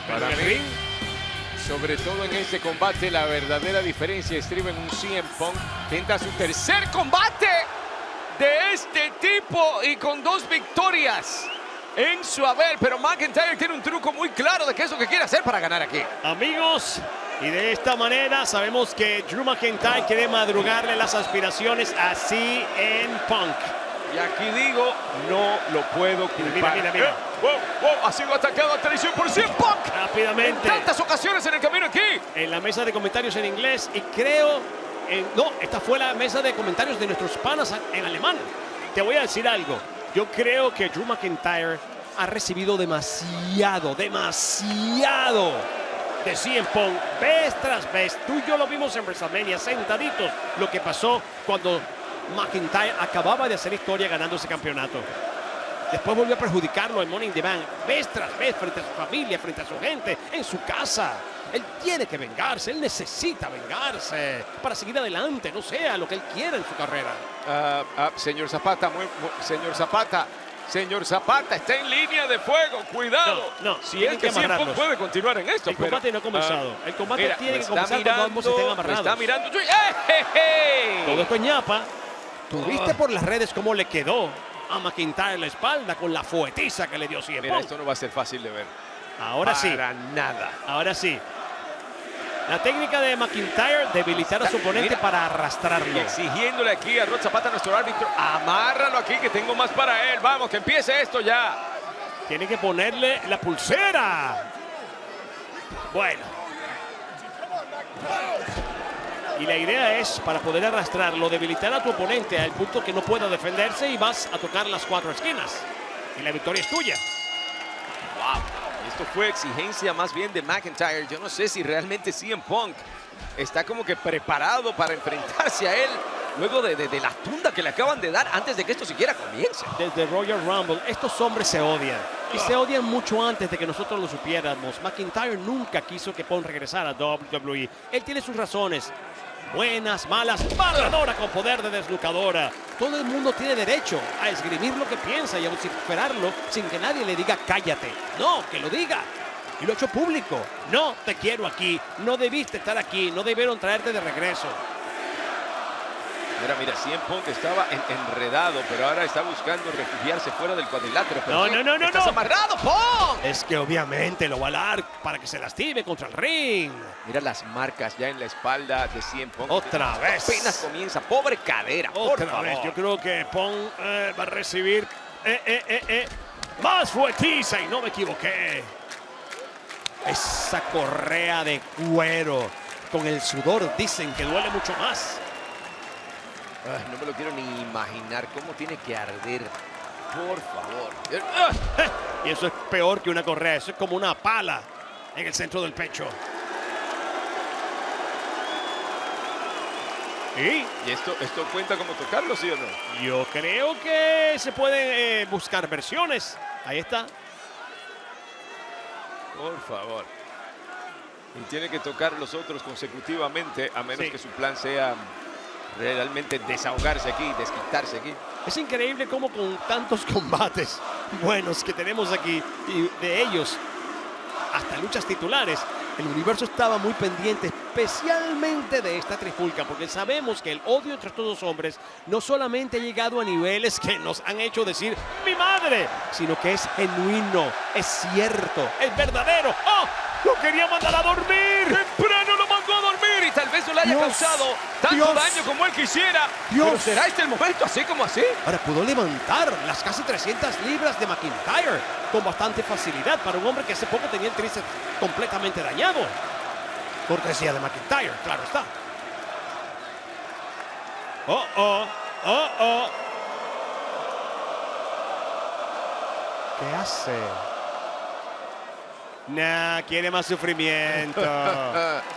Para mí, sobre todo en este combate, la verdadera diferencia estriba en un CM Punk que entra a su tercer combate de este tipo y con 2 victorias en su haber. Pero McIntyre tiene un truco muy claro de qué es lo que quiere hacer para ganar aquí. Amigos, y de esta manera sabemos que Drew McIntyre quiere madrugarle las aspiraciones a CM Punk. Y aquí digo, no lo puedo culpar. Mira. Ha sido atacado a traición por CM Punk. Rápidamente. En tantas ocasiones en el camino aquí. En la mesa de comentarios en inglés y creo... no, esta fue la mesa de comentarios de nuestros panas en alemán. Te voy a decir algo. Yo creo que Drew McIntyre ha recibido demasiado de CM Punk, vez tras vez. Tú y yo lo vimos en WrestleMania, sentaditos, lo que pasó cuando McIntyre acababa de hacer historia ganando ese campeonato. Después volvió a perjudicarlo en Money in the Bank, vez tras vez, frente a su familia, frente a su gente, en su casa. Él tiene que vengarse, él necesita vengarse para seguir adelante, no sea lo que él quiera en su carrera. Señor Zapata, Señor Zapata, está en línea de fuego, cuidado. No, si es que CM Punk puede continuar en esto. El combate no ha comenzado. El combate mira, tiene que comenzar cuando ambos estén amarrados. Está mirando. Todo esto es ñapa. ¿Tuviste por las redes cómo le quedó a McIntyre la espalda con la fuetiza que le dio CM Punk? Mira, esto no va a ser fácil de ver. Ahora sí. Para nada. Ahora sí. La técnica de McIntyre, debilitar a su oponente para arrastrarlo. Exigiéndole aquí a Rod Zapata, nuestro árbitro, amárralo aquí que tengo más para él. Vamos, que empiece esto ya. Tiene que ponerle la pulsera. Bueno. Y la idea es, para poder arrastrarlo, debilitar a tu oponente al punto que no pueda defenderse y vas a tocar las 4 esquinas. Y la victoria es tuya. Wow. Esto fue exigencia más bien de McIntyre. Yo no sé si realmente CM Punk está como que preparado para enfrentarse a él luego de la tunda que le acaban de dar antes de que esto siquiera comience. Desde Royal Rumble, estos hombres se odian. Y se odian mucho antes de que nosotros lo supiéramos. McIntyre nunca quiso que Punk regresara a WWE. Él tiene sus razones. Buenas, malas, barradora con poder de desnucadora. Todo el mundo tiene derecho a esgrimir lo que piensa y a vociferarlo sin que nadie le diga cállate. No, que lo diga. Y lo ha hecho público. No te quiero aquí. No debiste estar aquí. No debieron traerte de regreso. Mira, CM Punk estaba enredado, pero ahora está buscando refugiarse fuera del cuadrilátero. No. ¡Estás amarrado, Punk! Es que obviamente lo va a alar para que se lastime contra el ring. Mira las marcas ya en la espalda de CM Punk. Otra vez. Apenas comienza. Pobre cadera, por favor. Otra vez. Yo creo que Punk va a recibir más fuertiza y no me equivoqué. Esa correa de cuero con el sudor dicen que duele mucho más. No me lo quiero ni imaginar cómo tiene que arder. Por favor. Y eso es peor que una correa. Eso es como una pala en el centro del pecho. ¿Y esto cuenta como tocarlo, sí o no? Yo creo que se pueden buscar versiones. Ahí está. Por favor. Y tiene que tocar los otros consecutivamente, a menos que su plan sea realmente desahogarse aquí, desquitarse aquí. Es increíble cómo con tantos combates buenos que tenemos aquí, y de ellos hasta luchas titulares, el universo estaba muy pendiente, especialmente de esta trifulca, porque sabemos que el odio entre estos dos hombres no solamente ha llegado a niveles que nos han hecho decir ¡mi madre!, sino que es genuino, es cierto, es verdadero. ¡Oh! ¡Lo quería mandar a dormir! ¡Temprano lo mandó a dormir! Y tal vez no le haya causado tanto daño como él quisiera. Pero ¿será este el momento, así como así? Ahora pudo levantar las casi 300 libras de McIntyre con bastante facilidad para un hombre que hace poco tenía el tríceps completamente dañado. Cortesía de McIntyre, claro está. ¿Qué hace? Nah, quiere más sufrimiento.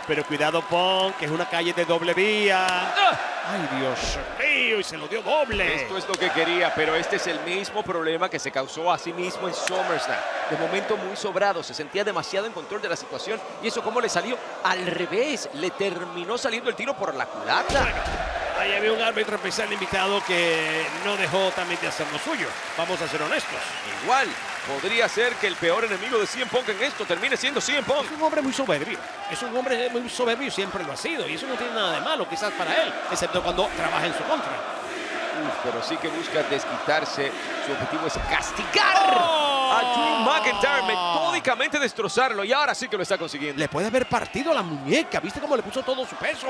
Pero cuidado, Punk, que es una calle de doble vía. Ay, Dios mío, y se lo dio doble. Esto es lo que quería, pero este es el mismo problema que se causó a sí mismo en SummerSlam. De momento muy sobrado, se sentía demasiado en control de la situación. ¿Y eso cómo le salió? Al revés, le terminó saliendo el tiro por la culata. Bueno, ahí había un árbitro especial invitado que no dejó también de hacer lo suyo. Vamos a ser honestos. Igual. podría ser que el peor enemigo de CM Punk en esto termine siendo CM Punk. Es un hombre muy soberbio. Es un hombre muy soberbio y siempre lo ha sido. Y eso no tiene nada de malo, quizás para él, excepto cuando trabaja en su contra. Pero sí que busca desquitarse. Su objetivo es castigar a Drew McIntyre, metódicamente destrozarlo. Y ahora sí que lo está consiguiendo. Le puede haber partido la muñeca. ¿Viste cómo le puso todo su peso?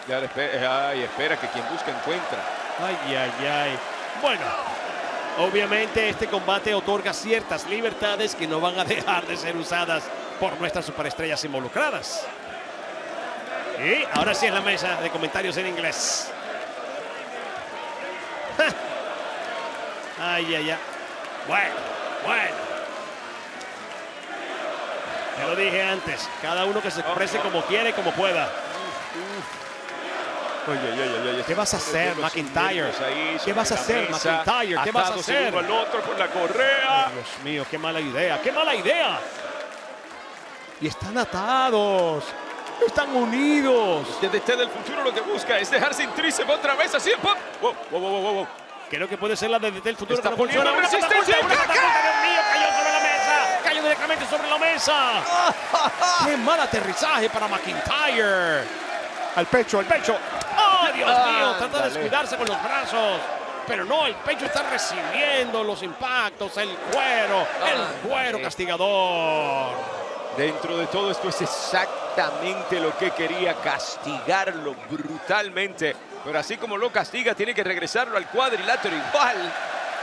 Ya espera que quien busca encuentra. Ay, ay, ay. Bueno, obviamente este combate otorga ciertas libertades que no van a dejar de ser usadas por nuestras superestrellas involucradas. Y ahora sí es la mesa de comentarios en inglés. Ay, ay, ay. Bueno. Ya lo dije antes. Cada uno que se exprese como quiere y como pueda. Oye. ¿Qué vas a hacer, McIntyre? ¿Qué vas a hacer, McIntyre? ¿Qué vas a hacer? Uno al otro con la correa. Ay, Dios mío, qué mala idea. ¡Qué mala idea! Y están atados. Están unidos. Desde el futuro lo que busca es dejarse sin tríceps otra vez así. Wow. Creo que puede ser la de desde el futuro. Está que no funciona. poniendo resistencia. Una catapulta, Dios mío, cayó sobre la mesa. Cayó directamente sobre la mesa. ¡Qué mal aterrizaje para McIntyre! Al pecho. ¡Oh, Dios mío! Trata de descuidarse con los brazos. Pero no, el pecho está recibiendo los impactos. El cuero castigador. Dentro de todo esto es exactamente lo que quería, castigarlo brutalmente. Pero así como lo castiga, tiene que regresarlo al cuadrilátero igual.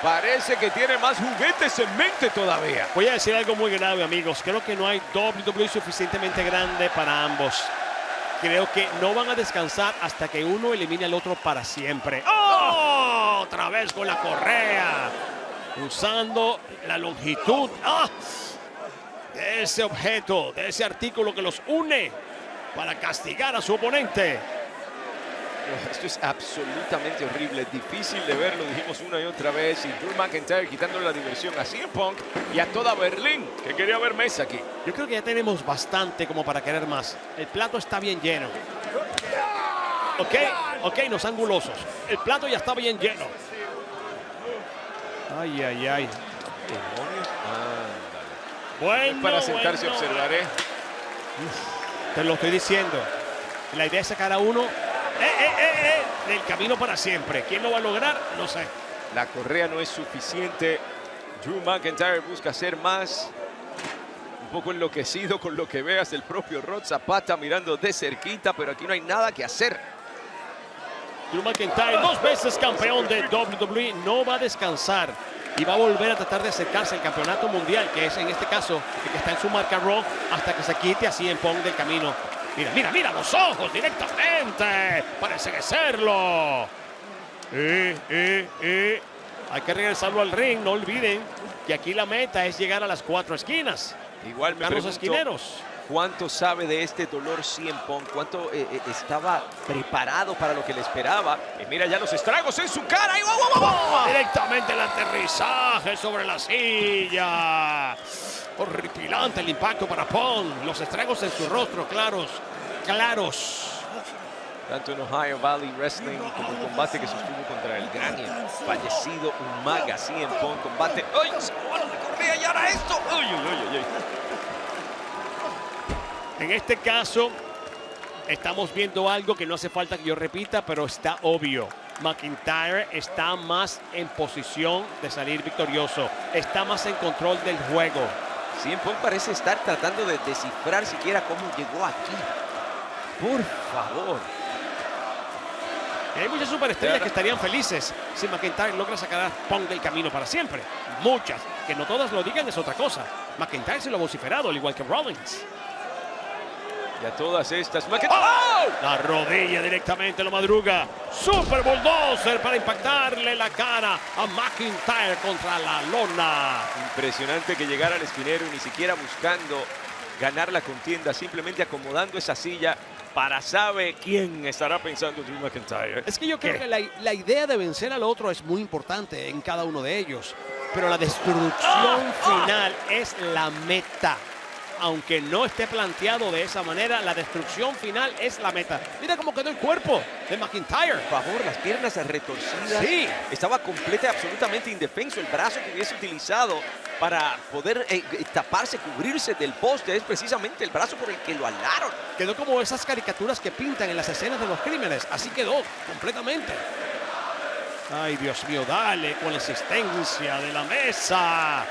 Parece que tiene más juguetes en mente todavía. Voy a decir algo muy grave, amigos. Creo que no hay WWE suficientemente grande para ambos. Creo que no van a descansar hasta que uno elimine al otro para siempre. ¡Oh! Otra vez con la correa. Usando la longitud. ¡Ah! De ese objeto, de ese artículo que los une para castigar a su oponente. Esto es absolutamente horrible, difícil de ver, lo dijimos una y otra vez. Y Drew McIntyre quitándole la diversión a CM Punk y a toda Berlín, que quería ver mesa aquí. Yo creo que ya tenemos bastante como para querer más. El plato está bien lleno. Ok, no sean gulosos. El plato ya está bien lleno. Ay. ¿Demonios? Bueno, para sentarse a observar, Te lo estoy diciendo. La idea es sacar a uno del camino para siempre. ¿Quién lo va a lograr? No sé. La correa no es suficiente. Drew McIntyre busca hacer más. Un poco enloquecido con lo que veas del propio Rod Zapata mirando de cerquita, pero aquí no hay nada que hacer. Drew McIntyre, 2 veces campeón de WWE, no va a descansar y va a volver a tratar de acercarse al campeonato mundial, que es en este caso el que está en su marca Raw, hasta que se quite así en Punk del camino. Mira los ojos directamente. Parece que serlo. Hay que regresarlo al ring. No olviden que aquí la meta es llegar a las 4 esquinas. Igual me los pregunto, esquineros. ¿cuánto sabe de este dolor CM Punk? ¿Cuánto estaba preparado para lo que le esperaba? Y mira ya los estragos en su cara. Directamente el aterrizaje sobre la silla. Horripilante el impacto para Punk. Los estragos en su rostro claros. Tanto en Ohio Valley Wrestling como el combate que sostuvo contra el gran y fallecido Umaga CM Punk. Combate. ¡Ay! Se corría y ahora esto. ¡Ay! En este caso, estamos viendo algo que no hace falta que yo repita, pero está obvio. McIntyre está más en posición de salir victorioso. Está más en control del juego. CM Punk parece estar tratando de descifrar siquiera cómo llegó aquí. Por favor. Y hay muchas superestrellas que estarían felices si McIntyre logra sacar a Punk del camino para siempre. Muchas. Que no todas lo digan es otra cosa. McIntyre se lo ha vociferado, al igual que Rollins. Y a todas estas... McIntyre. ¡Oh! La rodilla directamente lo madruga. Super Bulldozer para impactarle la cara a McIntyre contra la lona. Impresionante que llegara al esquinero y ni siquiera buscando ganar la contienda, simplemente acomodando esa silla para sabe quién estará pensando Drew McIntyre. Es que yo creo que la idea de vencer al otro es muy importante en cada uno de ellos. Pero la destrucción final es la meta. aunque no esté planteado de esa manera, la destrucción final es la meta. Mira cómo quedó el cuerpo de McIntyre. Por favor, las piernas retorcidas. Sí. Estaba completa y absolutamente indefenso. El brazo que hubiese utilizado para poder taparse, cubrirse del poste es precisamente el brazo por el que lo alaron. Quedó como esas caricaturas que pintan en las escenas de los crímenes. Así quedó completamente. Ay, Dios mío, dale con la existencia de la mesa.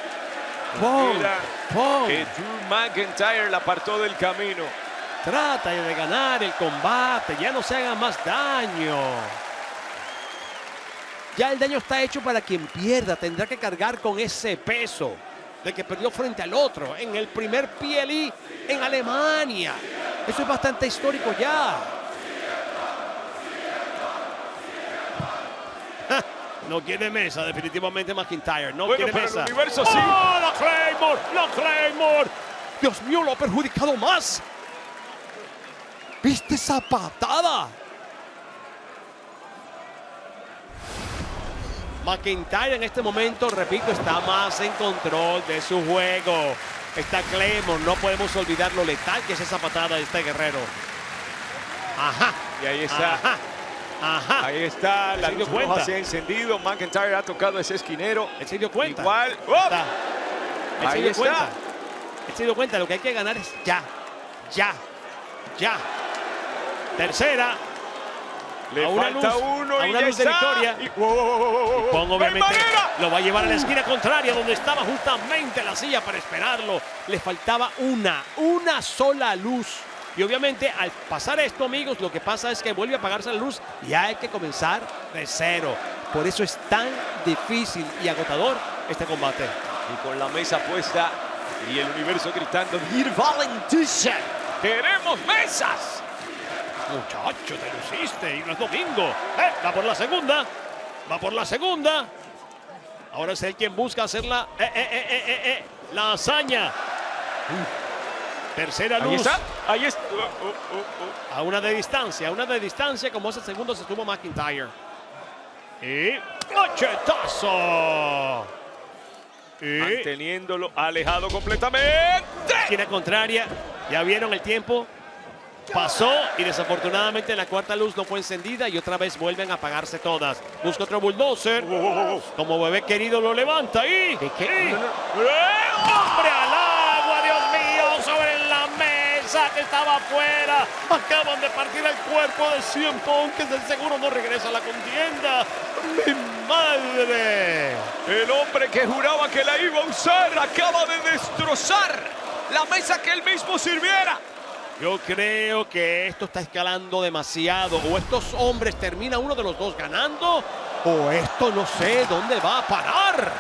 Pon, Mira pon. que Drew McIntyre la apartó del camino. Trata de ganar el combate, ya no se haga más daño. Ya el daño está hecho para quien pierda, tendrá que cargar con ese peso de que perdió frente al otro en el primer PLE en Alemania. Eso es bastante histórico ya. No quiere mesa, definitivamente McIntyre. No Bueno, quiere pero mesa. el universo sí. ¡Oh, la Claymore! ¡La Claymore! Dios mío, lo ha perjudicado más. ¿Viste esa patada? McIntyre en este momento, repito, está más en control de su juego. Está Claymore, no podemos olvidar lo letal que es esa patada de este guerrero. Ajá. Y ahí está. Ajá. Ajá. Ahí está, la Se dio luz roja cuenta. se ha encendido. McIntyre ha tocado ese esquinero. Él se dio cuenta. Igual. ¡Oh! Está. Él se Ahí dio está. cuenta. Él se dio cuenta. Lo que hay que ganar es ya. Ya. Ya. Tercera. Le A una falta luz, uno a y una ya luz de está. victoria. Y, ¡oh! Pong obviamente ¡Hay manera! lo va a llevar a la esquina contraria donde estaba justamente la silla para esperarlo. Le faltaba una sola luz. Y obviamente al pasar esto, amigos, lo que pasa es que vuelve a apagarse la luz y hay que comenzar de cero. Por eso es tan difícil y agotador este combate. Y con la mesa puesta y el universo gritando Wir wollen Tische. ¡Queremos mesas! Muchacho, te luciste y no es domingo. Va por la segunda. Va por la segunda. Ahora es él quien busca hacer la hazaña. Tercera luz. Ahí está. Ahí está. A una de distancia, como hace segundos estuvo McIntyre. Y machetazo. Y Manteniéndolo alejado completamente. esquina contraria. Ya vieron el tiempo. Pasó y desafortunadamente la cuarta luz no fue encendida y otra vez vuelven a apagarse todas. Busca otro bulldozer. Como bebé querido lo levanta y... ¿Qué? ¡Hombre al agua, Dios mío! Sobre la mesa que estaba afuera. Acaban de partir el cuerpo de CM Punk, que de seguro no regresa a la contienda. ¡Mi madre! El hombre que juraba que la iba a usar acaba de destrozar la mesa que él mismo sirviera. Yo creo que esto está escalando demasiado. O estos hombres termina uno de los dos ganando, o esto no sé dónde va a parar.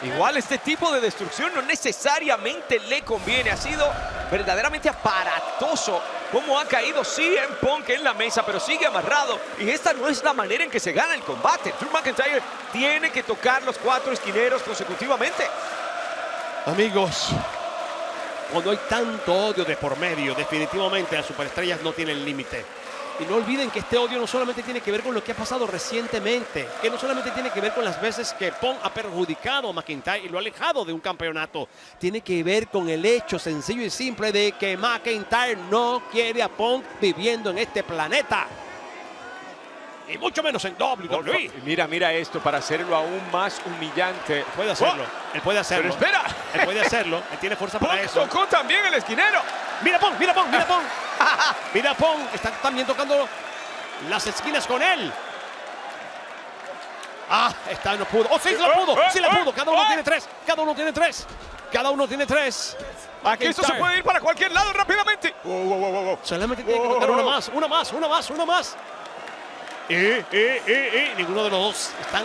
Igual este tipo de destrucción no necesariamente le conviene. Ha sido verdaderamente aparatoso cómo ha caído CM Punk en la mesa, pero sigue amarrado. Y esta no es la manera en que se gana el combate. Drew McIntyre tiene que tocar los 4 esquineros consecutivamente. Amigos, cuando hay tanto odio de por medio, definitivamente las superestrellas no tienen límite. Y no olviden que este odio no solamente tiene que ver con lo que ha pasado recientemente, que no solamente tiene que ver con las veces que Punk ha perjudicado a McIntyre y lo ha alejado de un campeonato. Tiene que ver con el hecho sencillo y simple de que McIntyre no quiere a Punk viviendo en este planeta. Y mucho menos en WWE. Mira esto para hacerlo aún más humillante. Puede hacerlo, él puede hacerlo. Pero espera. Él puede hacerlo, él tiene fuerza para Punk eso. tocó también el esquinero. Mira Pong, mira Pong, mira Pong. Mira Pong, está también tocando las esquinas con él. Esta no pudo. ¡Oh, sí, la pudo! ¡Sí la pudo! Cada uno tiene tres. Cada uno tiene tres. Cada uno tiene tres. Aquí esto se puede ir para cualquier lado rápidamente. Solamente tiene que tocar una más. Y ninguno de los dos están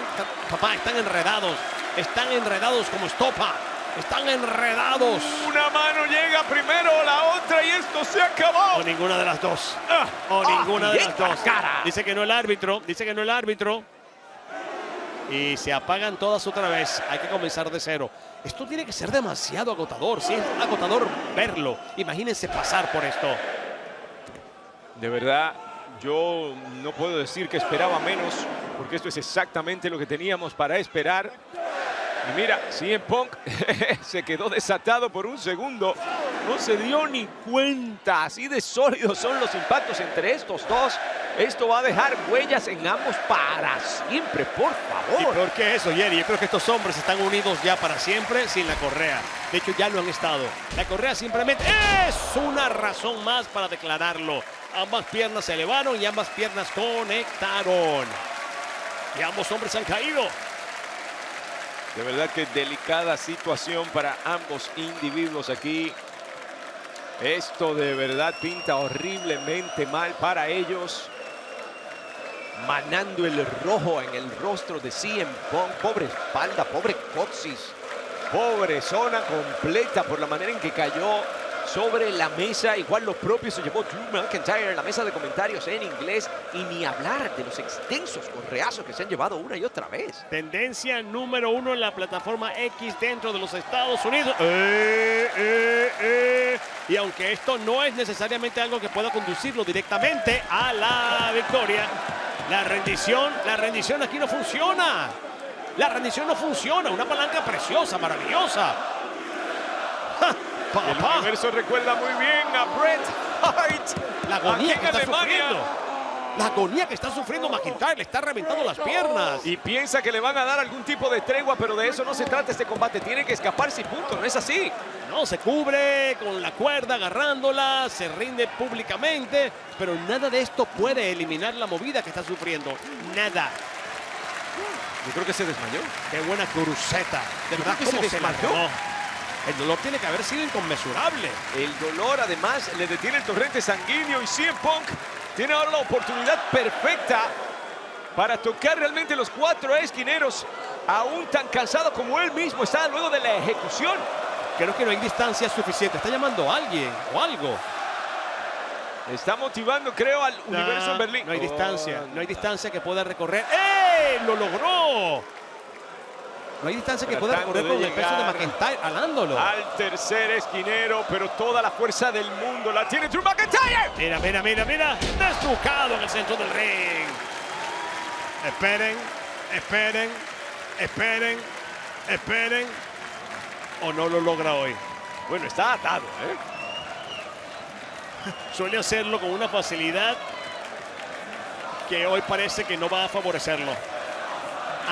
enredados. Están enredados como estopa. Están enredados. Una mano llega primero, la otra y esto se acabó. O ninguna de las dos. Ninguna de las dos. Dice que no el árbitro. Y se apagan todas otra vez. Hay que comenzar de cero. Esto tiene que ser demasiado agotador. Sí, es agotador verlo. Imagínense pasar por esto. De verdad, yo no puedo decir que esperaba menos, porque esto es exactamente lo que teníamos para esperar. Y mira, CM Punk se quedó desatado por un segundo. No se dio ni cuenta. Así de sólidos son los impactos entre estos dos. Esto va a dejar huellas en ambos para siempre, por ¿Y favor. por qué eso, Jerry? Yo creo que estos hombres están unidos ya para siempre sin la correa. De hecho, ya lo han estado. La correa simplemente es una razón más para declararlo. Ambas piernas se elevaron y ambas piernas conectaron. Y ambos hombres han caído. De verdad que delicada situación para ambos individuos aquí. Esto de verdad pinta horriblemente mal para ellos. Manando el rojo en el rostro de CM Punk. Pobre espalda, pobre coxis. Pobre zona completa por la manera en que cayó sobre la mesa. Igual lo propio se llevó Drew McIntyre en la mesa de comentarios en inglés. Y ni hablar de los extensos correazos que se han llevado una y otra vez. Tendencia número 1 en la plataforma X dentro de los Estados Unidos. Y aunque esto no es necesariamente algo que pueda conducirlo directamente a la victoria, la rendición aquí no funciona. La rendición no funciona. Una palanca preciosa, maravillosa. ¡Ja! El ¡Papá! universo recuerda muy bien a Bret Hart. La agonía aquí que en está Alemania. sufriendo. La agonía que está sufriendo McIntyre. Le está reventando las piernas. Y piensa que le van a dar algún tipo de tregua, pero de eso no se trata este combate. Tiene que escaparse y punto. No es así. No, se cubre con la cuerda agarrándola, se rinde públicamente, pero nada de esto puede eliminar la movida que está sufriendo. Nada. Yo creo que se desmayó. Qué buena cruceta. De verdad, que se ¿cómo se la desmayó? robó? El dolor tiene que haber sido inconmensurable. El dolor además le detiene el torrente sanguíneo y CM Punk tiene ahora la oportunidad perfecta para tocar realmente los cuatro esquineros, aún tan cansado como él mismo está luego de la ejecución. Creo que no hay distancia suficiente. Está llamando a alguien o algo. Está motivando, creo, al universo en Berlín. No hay distancia. Oh, No hay distancia que pueda recorrer. ¡Eh! ¡Lo logró! No hay distancia que pueda Tratando recorrer de con el peso de llegar McIntyre, alándolo. al tercer esquinero, pero toda la fuerza del mundo la tiene Drew McIntyre. Mira, mira, mira, mira. Destrucado en el centro del ring. Esperen, esperen, esperen, esperen. O no lo logra hoy. Bueno, está atado, ¿eh? Suele hacerlo con una facilidad que hoy parece que no va a favorecerlo.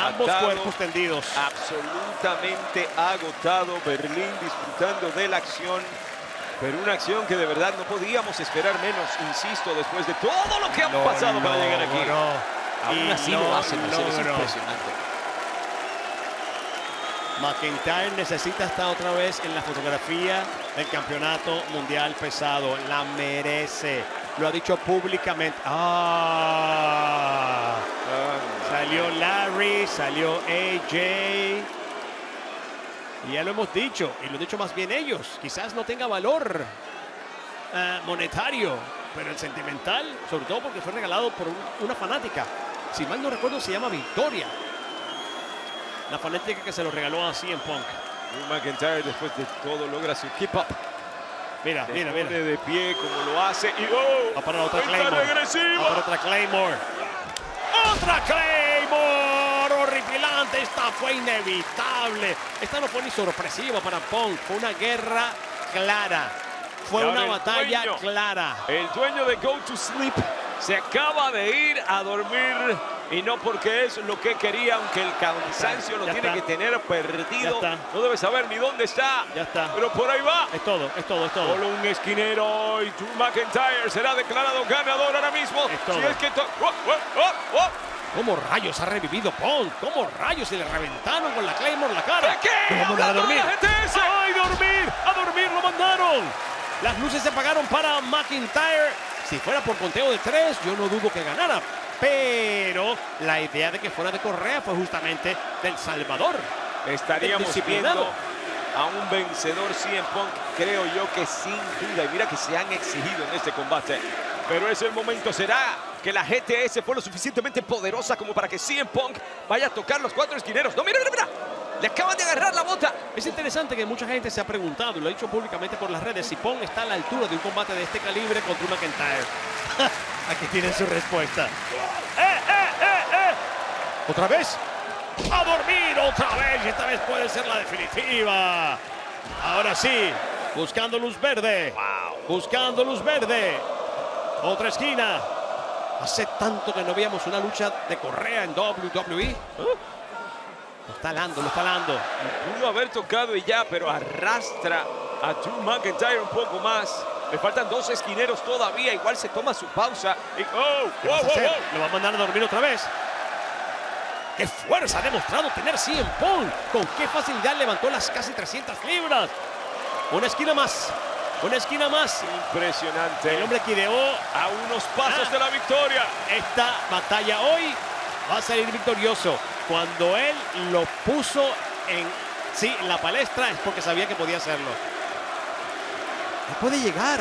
Ambos Atado, cuerpos tendidos. Absolutamente agotado. Berlín disfrutando de la acción. Pero una acción que de verdad no podíamos esperar menos, insisto, después de todo lo que han pasado para llegar aquí. Aún así lo hacen, es impresionante. McIntyre necesita estar otra vez en la fotografía del campeonato mundial pesado. La merece. Lo ha dicho públicamente. Salió Larry, salió AJ. Y ya lo hemos dicho, y lo han dicho más bien ellos. Quizás no tenga valor monetario, pero el sentimental, sobre todo porque fue regalado por una fanática. Si mal no recuerdo, se llama Victoria. La fanática que se lo regaló a CM Punk. Drew McIntyre, después de todo, logra su keep up. Mira, Se mira, pone mira. de pie como lo hace. Y ¡oh! Va para otra ¡Está Claymore. regresivo! Va para otra Claymore. ¡Otra Claymore! Horripilante. Esta fue inevitable. Esta no fue ni sorpresiva para Punk. Fue una guerra clara. Fue Y ahora una el batalla dueño. clara. El dueño de Go to Sleep se acaba de ir a dormir. Y no porque es lo que quería, aunque el cansancio lo Ya tiene está. que tener perdido. Ya está. No debe saber ni dónde está. Ya está. Pero por ahí va. Es todo, es todo, es todo. Solo un esquinero y Drew McIntyre será declarado ganador ahora mismo. Es todo. Si es que ¿Cómo rayos ha revivido Punk? ¿Cómo rayos se le reventaron con la Claymore la cara? ¿Qué? Lo mandaron a dormir. ¡Hablando de la GTS! ¡Ay, dormir! ¡A dormir lo mandaron! Las luces se apagaron para McIntyre. Si fuera por conteo de 3, yo no dudo que ganara. Pero la idea de que fuera de correa fue justamente del Salvador. estaríamos disciplinado. viendo a un vencedor CM Punk, creo yo que sin duda. Y mira que se han exigido en este combate. Pero es el momento, será que la GTS fue lo suficientemente poderosa como para que CM Punk vaya a tocar los cuatro esquineros. No, mira, mira, mira. Le acaban de agarrar la bota. Es interesante que mucha gente se ha preguntado, y lo ha dicho públicamente por las redes, si Punk está a la altura de un combate de este calibre contra un McIntyre. Aquí tienen su respuesta. ¡Otra vez! A dormir otra vez y esta vez puede ser la definitiva. Ahora sí, buscando luz verde. Buscando luz verde. Otra esquina. Hace tanto que no veíamos una lucha de correa en WWE. Lo está dando, lo está dando. Pudo haber tocado y ya, pero arrastra a Drew McIntyre un poco más. Le faltan 2 esquineros todavía. Igual se toma su pausa. Y, ¿Qué vas a hacer? ¿Lo va a mandar a dormir otra vez? ¡Qué fuerza ha demostrado tener CM Punk! Con qué facilidad levantó las casi 300 libras. Una esquina más. Una esquina más. Impresionante. El hombre que ideó A unos pasos de la victoria. esta batalla hoy va a salir victorioso. Cuando él lo puso en la palestra es porque sabía que podía hacerlo. No puede llegar.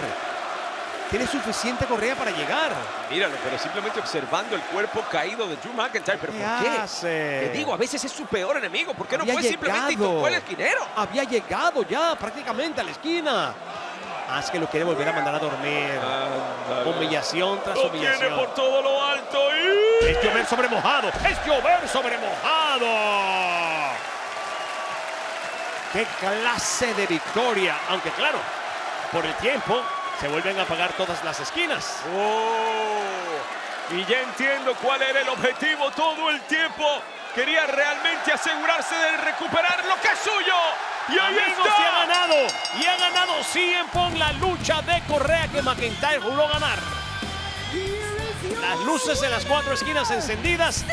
Tiene suficiente correa para llegar. Míralo, pero simplemente observando el cuerpo caído de Drew McIntyre. ¿Pero por qué? hace? Te digo, a veces es su peor enemigo. ¿Por qué no Había fue simplemente y llegado. tocó el esquinero? Había llegado ya prácticamente a la esquina. Es que lo quiere volver a mandar a dormir. Humillación tras Lo tiene humillación. por todo lo alto y... Es llover sobre mojado. Es llover sobre mojado. ¡Qué clase de victoria! Aunque claro, por el tiempo se vuelven a apagar todas las esquinas. Y ya entiendo cuál era el objetivo todo el tiempo. Quería realmente asegurarse de recuperar lo que es suyo. Y ahí Amigos, está. y ha ganado. Y ha ganado CM Punk la lucha de correa que McIntyre juró ganar. Las luces en las 4 esquinas encendidas.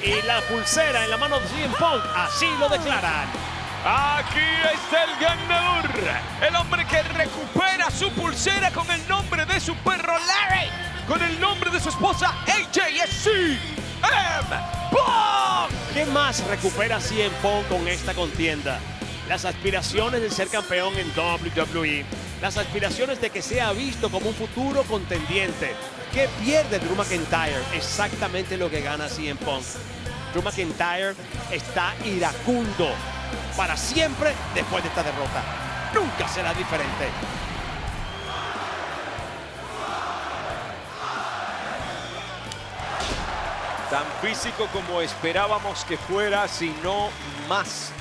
Y la pulsera en la mano de CM Punk. Así lo declaran. Aquí está el ganador. El hombre que recupera su pulsera con el nombre de su perro Larry. Con el nombre de su esposa AJ. Es CM Punk. ¿Qué más recupera CM Punk con esta contienda? Las aspiraciones de ser campeón en WWE. Las aspiraciones de que sea visto como un futuro contendiente. ¿Qué pierde Drew McIntyre? Exactamente lo que gana CM Punk. Drew McIntyre está iracundo para siempre después de esta derrota. Nunca será diferente. Tan físico como esperábamos que fuera, sino más.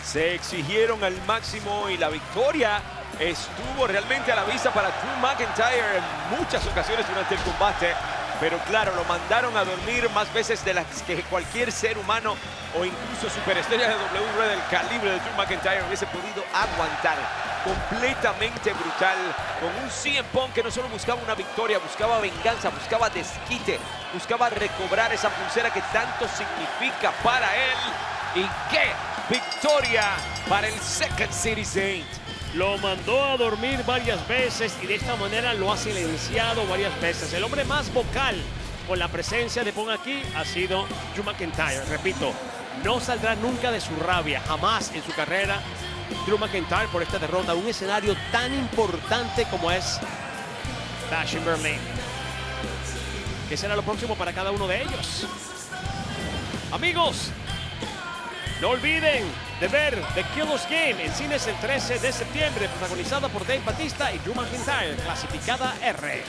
Se exigieron al máximo y la victoria estuvo realmente a la vista para Drew McIntyre en muchas ocasiones durante el combate. Pero claro, lo mandaron a dormir más veces de las que cualquier ser humano o incluso superestrella de WWE del calibre de Drew McIntyre hubiese podido aguantar. Completamente brutal, con un CM Punk que no solo buscaba una victoria, buscaba venganza, buscaba desquite, buscaba recobrar esa pulsera que tanto significa para él. ¡Y qué victoria para el Second City Saint! Lo mandó a dormir varias veces y de esta manera lo ha silenciado varias veces. El hombre más vocal con la presencia de Punk aquí ha sido Drew McIntyre. Repito, no saldrá nunca de su rabia, jamás en su carrera, Drew McIntyre, por esta derrota. Un escenario tan importante como es Bash in Berlin. ¿Qué será lo próximo para cada uno de ellos? Amigos, no olviden de ver The Killers Game en cines el 13 de septiembre, protagonizada por Dave Bautista y Drew McIntyre, clasificada R.